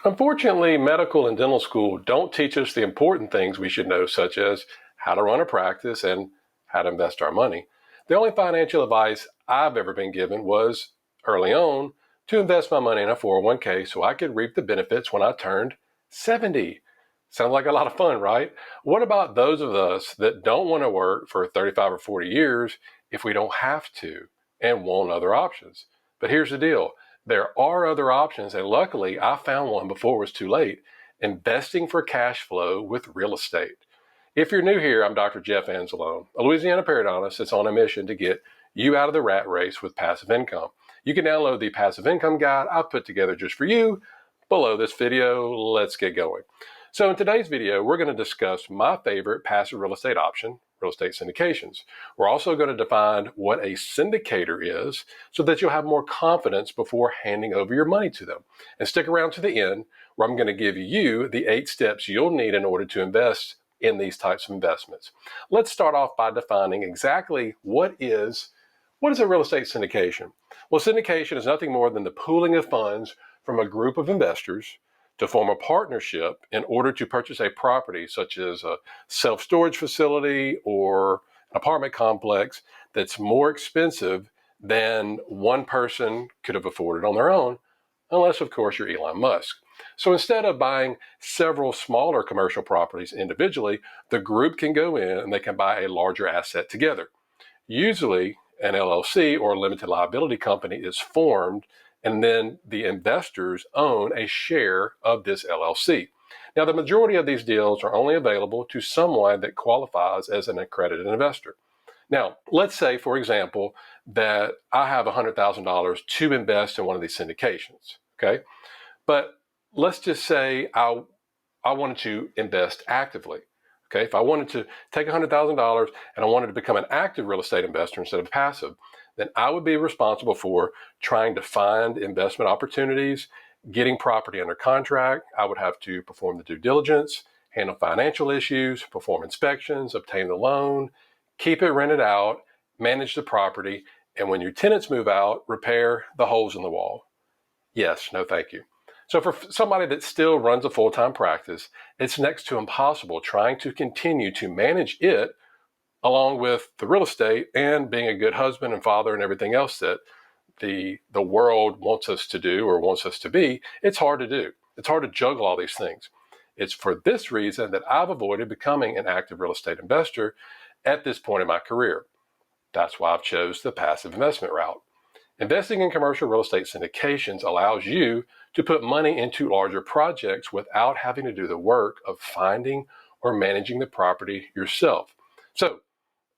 Unfortunately, medical and dental school don't teach us the important things we should know, such as how to run a practice and how to invest our money. The only financial advice I've ever been given was early on to invest my money in a 401k so I could reap the benefits when I turned 70. Sounds like a lot of fun, right? What about those of us that don't want to work for 35 or 40 years if we don't have to and want other options? But here's the deal. There are other options, and luckily I found one before it was too late: investing for cash flow with real estate. If you're new here, I'm Dr. Jeff Anzalone, a Louisiana periodontist that's on a mission to get you out of the rat race with passive income. You can download the passive income guide I've put together just for you below this video. Let's get going. So in today's video, we're going to discuss my favorite passive real estate option, real estate syndications. We're also going to define what a syndicator is so that you'll have more confidence before handing over your money to them. And stick around to the end where I'm going to give you the 8 steps you'll need in order to invest in these types of investments. Let's start off by defining exactly what is a real estate syndication? Well, syndication is nothing more than the pooling of funds from a group of investors to form a partnership in order to purchase a property such as a self-storage facility or an apartment complex that's more expensive than one person could have afforded on their own, unless, of course, you're Elon Musk. So instead of buying several smaller commercial properties individually, the group can go in and they can buy a larger asset together. Usually, an LLC or a limited liability company is formed, and then the investors own a share of this LLC. Now, the majority of these deals are only available to someone that qualifies as an accredited investor. Now, let's say, for example, that I have $100,000 to invest in one of these syndications, okay? But let's just say I wanted to invest actively. Okay, if I wanted to take $100,000 and I wanted to become an active real estate investor instead of passive, then I would be responsible for trying to find investment opportunities, getting property under contract. I would have to perform the due diligence, handle financial issues, perform inspections, obtain the loan, keep it rented out, manage the property, and when your tenants move out, repair the holes in the wall. Yes, no thank you. So for somebody that still runs a full-time practice, it's next to impossible trying to continue to manage it along with the real estate and being a good husband and father and everything else that the world wants us to do or wants us to be. It's hard to do. It's hard to juggle all these things. It's for this reason that I've avoided becoming an active real estate investor at this point in my career. That's why I've chose the passive investment route. Investing in commercial real estate syndications allows you to put money into larger projects without having to do the work of finding or managing the property yourself. So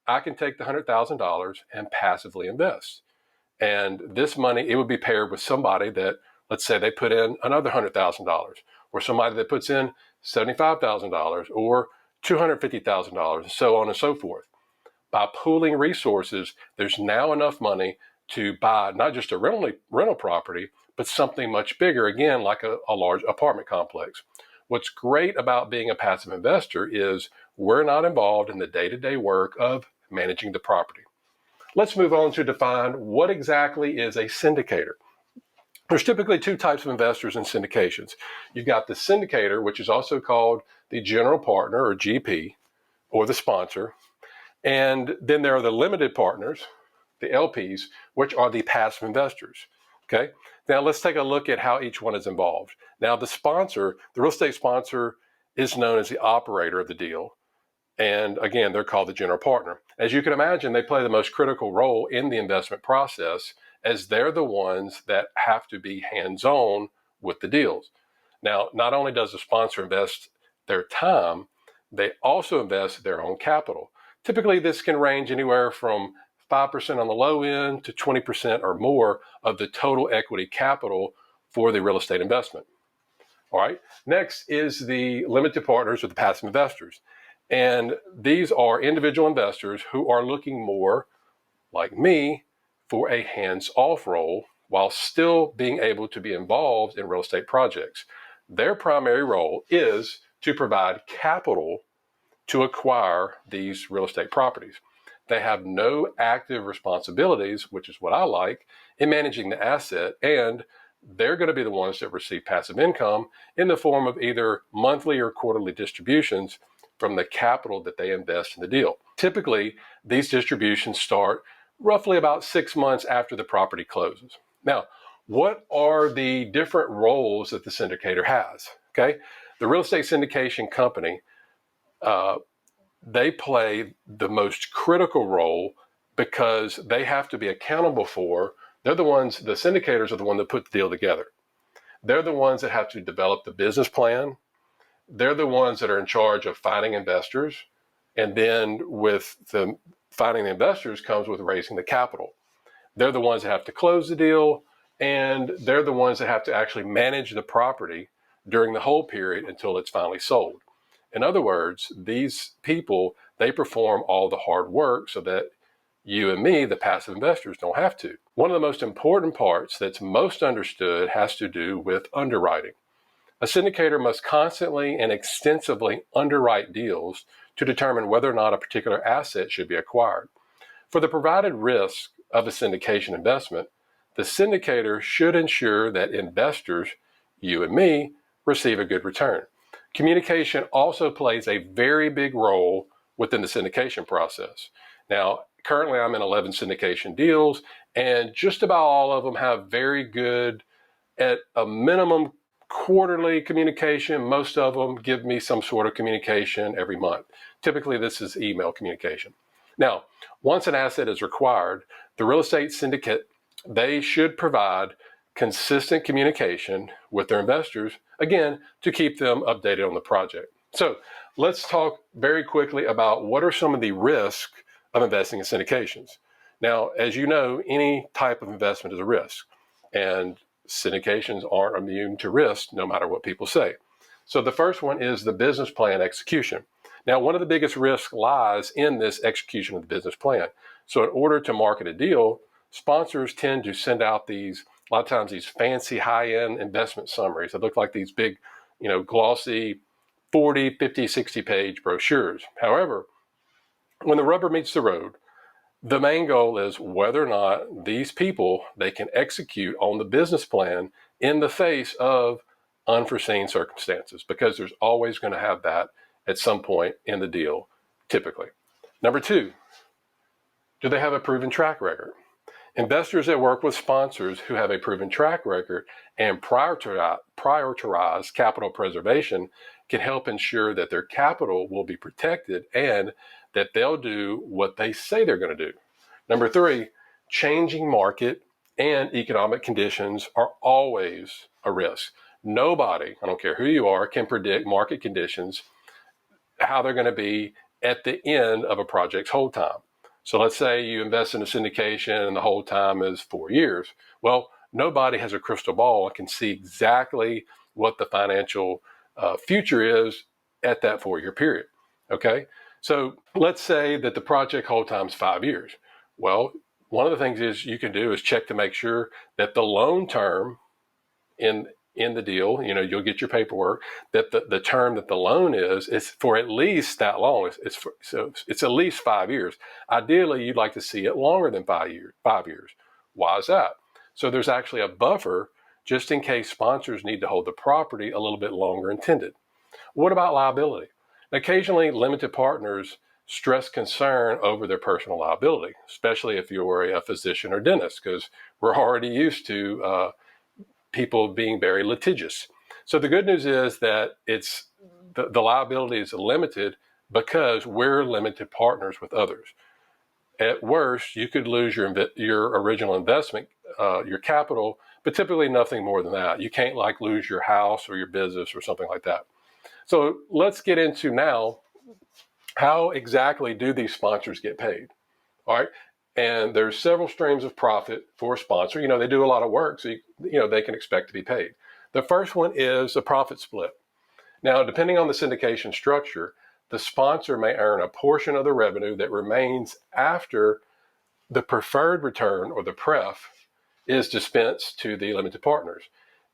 I can take the $100,000 and passively invest. And this money, it would be paired with somebody that, let's say they put in another $100,000, or somebody that puts in $75,000 or $250,000, and so on and so forth. By pooling resources, there's now enough money to buy not just a rental property, but something much bigger, again, like a large apartment complex. What's great about being a passive investor is we're not involved in the day-to-day work of managing the property. Let's move on to define what exactly is a syndicator. There's typically 2 types of investors in syndications. You've got the syndicator, which is also called the general partner or GP, or the sponsor. And then there are the limited partners, the LPs, which are the passive investors. Okay. Now let's take a look at how each one is involved. Now the sponsor, the real estate sponsor, is known as the operator of the deal. And again, they're called the general partner. As you can imagine, they play the most critical role in the investment process as they're the ones that have to be hands-on with the deals. Now, not only does the sponsor invest their time, they also invest their own capital. Typically, this can range anywhere from 5% on the low end to 20% or more of the total equity capital for the real estate investment. All right. Next is the limited partners or the passive investors. And these are individual investors who are looking more, like me, for a hands-off role while still being able to be involved in real estate projects. Their primary role is to provide capital to acquire these real estate properties. They have no active responsibilities, which is what I like, in managing the asset, and they're going to be the ones that receive passive income in the form of either monthly or quarterly distributions from the capital that they invest in the deal. Typically, these distributions start roughly about 6 months after the property closes. Now, what are the different roles that the syndicator has? Okay, the real estate syndication company, they play the most critical role because they have to be accountable for, they're the ones, the syndicators are the ones that put the deal together. They're the ones that have to develop the business plan. They're the ones that are in charge of finding investors. And then with the finding the investors comes with raising the capital. They're the ones that have to close the deal, and they're the ones that have to actually manage the property during the whole period until it's finally sold. In other words, these people, they perform all the hard work so that you and me, the passive investors, don't have to. One of the most important parts that's most understood has to do with underwriting. A syndicator must constantly and extensively underwrite deals to determine whether or not a particular asset should be acquired. For the provided risk of a syndication investment, the syndicator should ensure that investors, you and me, receive a good return. Communication also plays a very big role within the syndication process. Now, currently I'm in 11 syndication deals, and just about all of them have very good, at a minimum, quarterly communication. Most of them give me some sort of communication every month. Typically, this is email communication. Now, once an asset is required, the real estate syndicate, they should provide consistent communication with their investors, again, to keep them updated on the project. So let's talk very quickly about what are some of the risks of investing in syndications. Now, as you know, any type of investment is a risk, and syndications aren't immune to risk no matter what people say. So the first one is the business plan execution. Now, one of the biggest risks lies in this execution of the business plan. So in order to market a deal, sponsors tend to send out these, a lot of times, these fancy high-end investment summaries that look like these big, glossy 40, 50, 60-page brochures. However, when the rubber meets the road, the main goal is whether or not these people, they can execute on the business plan in the face of unforeseen circumstances, because there's always going to have that at some point in the deal, typically. Number two, do they have a proven track record? Investors that work with sponsors who have a proven track record and prioritize capital preservation can help ensure that their capital will be protected and that they'll do what they say they're going to do. Number three, changing market and economic conditions are always a risk. Nobody, I don't care who you are, can predict market conditions, how they're going to be at the end of a project's hold time. So let's say you invest in a syndication and the hold time is 4 years. Well, nobody has a crystal ball and can see exactly what the financial future is at that 4-year period. Okay, so let's say that the project hold time is 5 years. Well, one of the things is you can do is check to make sure that the loan term in the deal, you'll get your paperwork, that the term that the loan is for at least that long. It's at least 5 years. Ideally, you'd like to see it longer than 5 years. Why is that? So there's actually a buffer just in case sponsors need to hold the property a little bit longer intended. What about liability? Occasionally, limited partners stress concern over their personal liability, especially if you're a physician or dentist, because we're already used to people being very litigious. So the good news is that it's the liability is limited because we're limited partners with others. At worst, you could lose your original investment, your capital, but typically nothing more than that. You can't lose your house or your business or something like that. So let's get into now, how exactly do these sponsors get paid? All right. And there's several streams of profit for a sponsor. They do a lot of work, so they can expect to be paid. The first one is a profit split. Now, depending on the syndication structure, the sponsor may earn a portion of the revenue that remains after the preferred return, or the pref, is dispensed to the limited partners.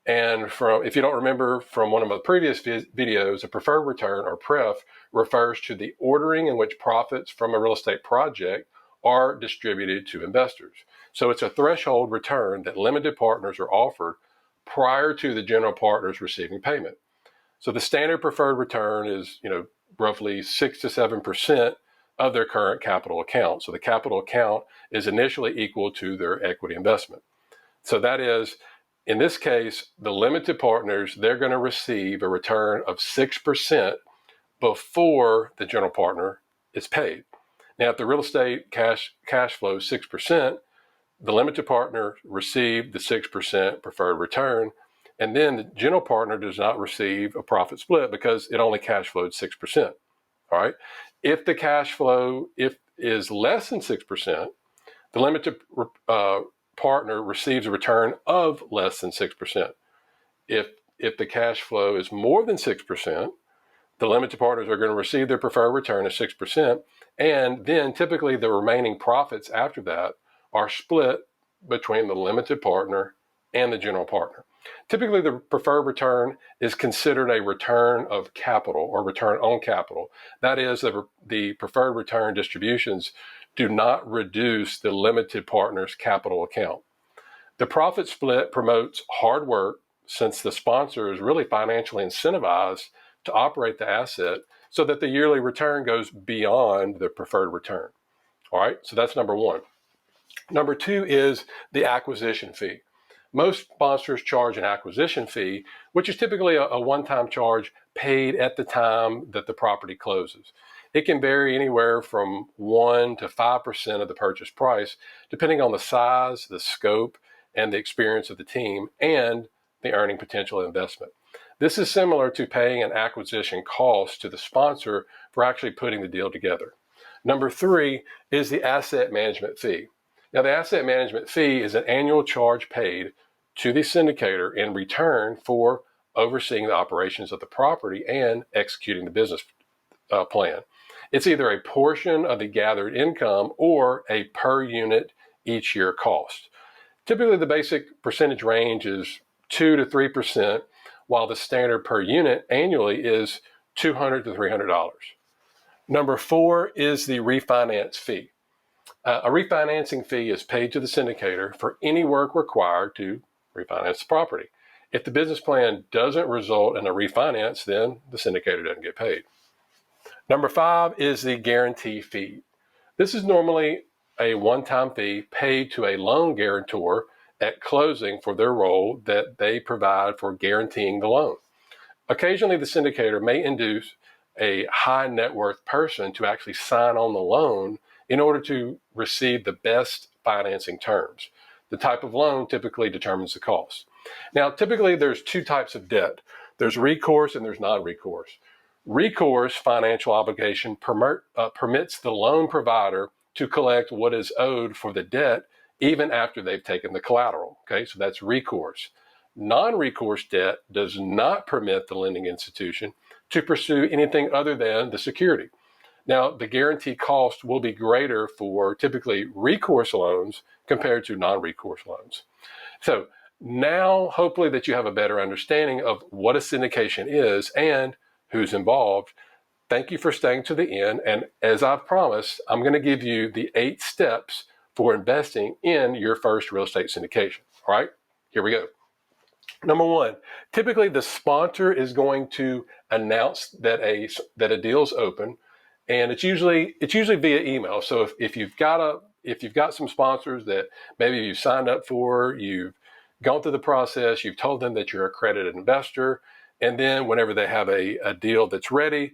And if you don't remember from one of my previous videos, a preferred return, or pref, refers to the ordering in which profits from a real estate project are distributed to investors. So it's a threshold return that limited partners are offered prior to the general partners receiving payment. So the standard preferred return is, roughly 6 to 7% of their current capital account. So the capital account is initially equal to their equity investment. So that is, in this case, the limited partners, they're going to receive a return of 6% before the general partner is paid. Now, if the real estate cash flow is 6%, the limited partner received the 6% preferred return, and then the general partner does not receive a profit split because it only cash flowed 6%. All right. If the cash flow is less than 6%, the limited partner receives a return of less than 6%. If the cash flow is more than 6%, the limited partners are going to receive their preferred return of 6%, and then typically the remaining profits after that are split between the limited partner and the general partner. Typically, the preferred return is considered a return of capital or return on capital. That is, the preferred return distributions do not reduce the limited partner's capital account. The profit split promotes hard work since the sponsor is really financially incentivized to operate the asset so that the yearly return goes beyond the preferred return. All right, so that's number one. Number two is the acquisition fee. Most sponsors charge an acquisition fee, which is typically a one-time charge paid at the time that the property closes. It can vary anywhere from 1 to 5% of the purchase price, depending on the size, the scope, and the experience of the team, and the earning potential investment. This is similar to paying an acquisition cost to the sponsor for actually putting the deal together. Number three is the asset management fee. Now, the asset management fee is an annual charge paid to the syndicator in return for overseeing the operations of the property and executing the business plan. It's either a portion of the gathered income or a per unit each year cost. Typically, the basic percentage range is 2 to 3%, while the standard per unit annually is $200 to $300. Number four is the refinance fee. A refinancing fee is paid to the syndicator for any work required to refinance the property. If the business plan doesn't result in a refinance, then the syndicator doesn't get paid. Number five is the guarantee fee. This is normally a one-time fee paid to a loan guarantor at closing for their role that they provide for guaranteeing the loan. Occasionally, the syndicator may induce a high net worth person to actually sign on the loan in order to receive the best financing terms. The type of loan typically determines the cost. Now, typically there's two types of debt. There's recourse and there's non-recourse. Recourse financial obligation permits the loan provider to collect what is owed for the debt even after they've taken the collateral. Okay, so that's recourse. Non-recourse debt does not permit the lending institution to pursue anything other than the security. Now, the guarantee cost will be greater for typically recourse loans compared to non-recourse loans. So now, hopefully that you have a better understanding of what a syndication is and who's involved. Thank you for staying to the end. And as I've promised, I'm going to give you the 8 steps for investing in your first real estate syndication. All right, here we go. Number one, typically the sponsor is going to announce that a deal is open, and it's usually via email. So if you've got some sponsors that maybe you've signed up for, you've gone through the process, you've told them that you're an accredited investor, and then whenever they have a deal that's ready,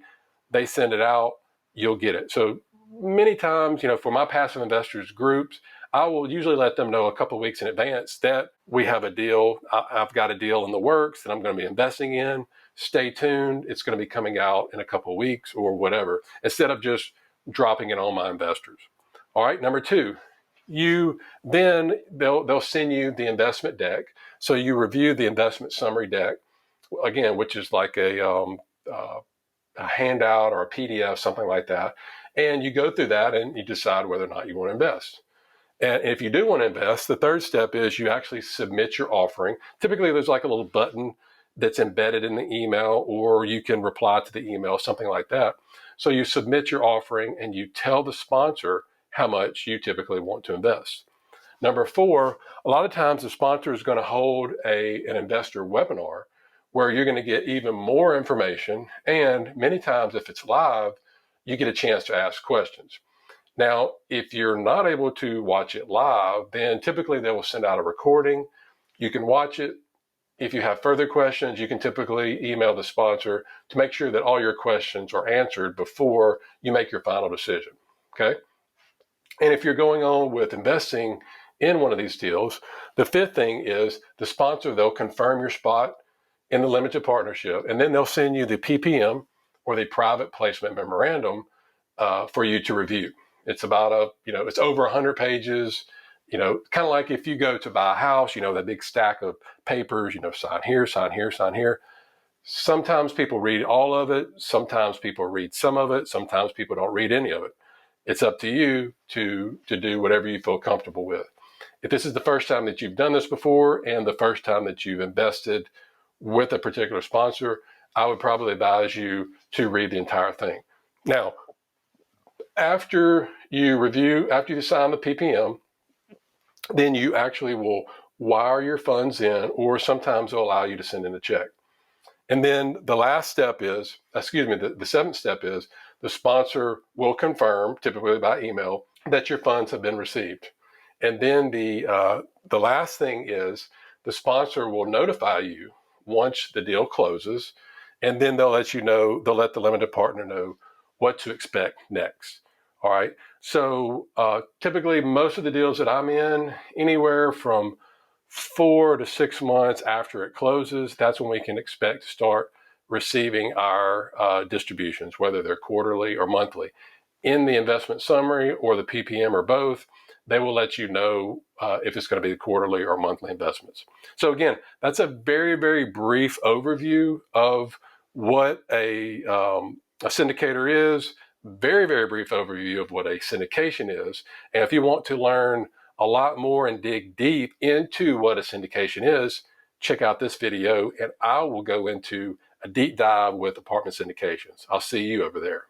they send it out, you'll get it. So many times, for my passive investors groups, I will usually let them know a couple of weeks in advance that we have a deal. I've got a deal in the works that I'm going to be investing in. Stay tuned. It's going to be coming out in a couple of weeks or whatever, instead of just dropping it on my investors. All right. Number two, they'll send you the investment deck. So you review the investment summary deck, again, which is like a handout or a PDF, something like that. And you go through that and you decide whether or not you want to invest. And if you do want to invest, the third step is you actually submit your offering. Typically, there's like a little button that's embedded in the email, or you can reply to the email, something like that. So you submit your offering and you tell the sponsor how much you typically want to invest. Number four, a lot of times the sponsor is going to hold an investor webinar where you're going to get even more information. And many times if it's live, you get a chance to ask questions. Now, if you're not able to watch it live, then typically they will send out a recording. You can watch it. If you have further questions, you can typically email the sponsor to make sure that all your questions are answered before you make your final decision, okay? And if you're going on with investing in one of these deals, the fifth thing is the sponsor, they'll confirm your spot in the limited partnership, and then they'll send you the PPM or the private placement memorandum for you to review. It's about it's over 100 pages, kind of like if you go to buy a house, that big stack of papers, sign here, sign here, sign here. Sometimes people read all of it. Sometimes people read some of it. Sometimes people don't read any of it. It's up to you to do whatever you feel comfortable with. If this is the first time that you've done this before and the first time that you've invested with a particular sponsor, I would probably advise you to read the entire thing. Now, after you sign the PPM, then you actually will wire your funds in, or sometimes they'll allow you to send in a check. And then the last step is, the seventh step is the sponsor will confirm, typically by email, that your funds have been received. And then the last thing is the sponsor will notify you once the deal closes, and then they'll let the limited partner know what to expect next. All right. So typically most of the deals that I'm in, anywhere from 4 to 6 months after it closes, that's when we can expect to start receiving our distributions, whether they're quarterly or monthly. In the investment summary or the PPM or both, they will let you know if it's going to be quarterly or monthly investments. So again, that's a very, very brief overview of what a syndicator is. Very, very brief overview of what a syndication is. And if you want to learn a lot more and dig deep into what a syndication is, check out this video and I will go into a deep dive with apartment syndications. I'll see you over there.